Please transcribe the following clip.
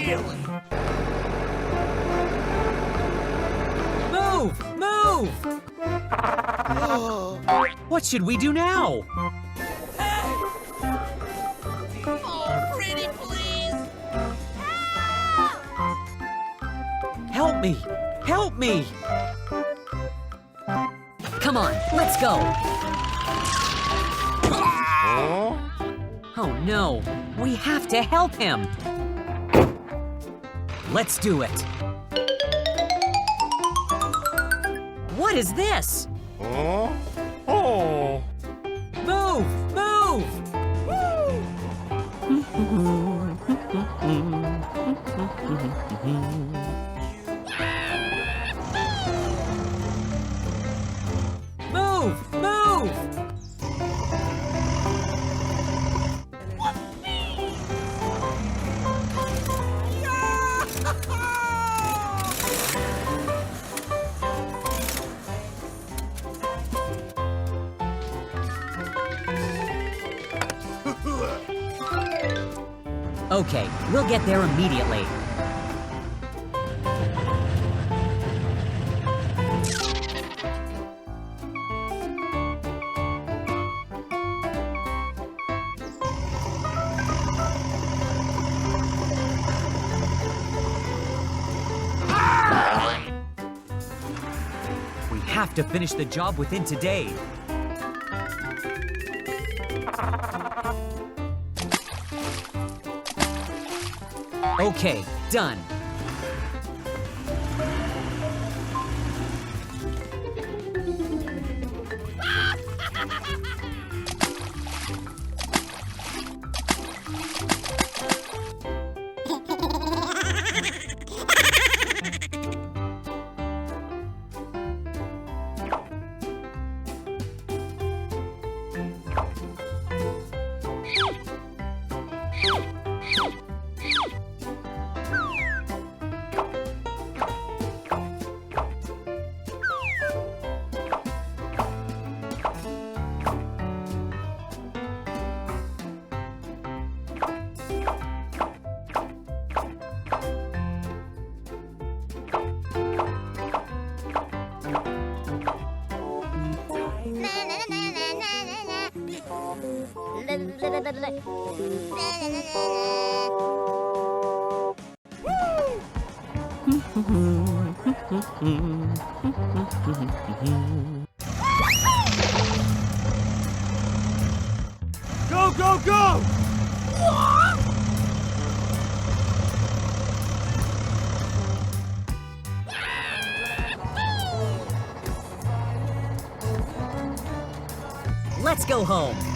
feeling. Move! Move! What should we do now? Oh, pretty please. Help me! Help me! Come on, let's go. Oh no, we have to help him. Let's do it. What is this? Oh. Move! Move! Move! Move! Okay, we'll get there immediately. We have to finish the job within today. Okay, done. Go, go, go! Let's go home.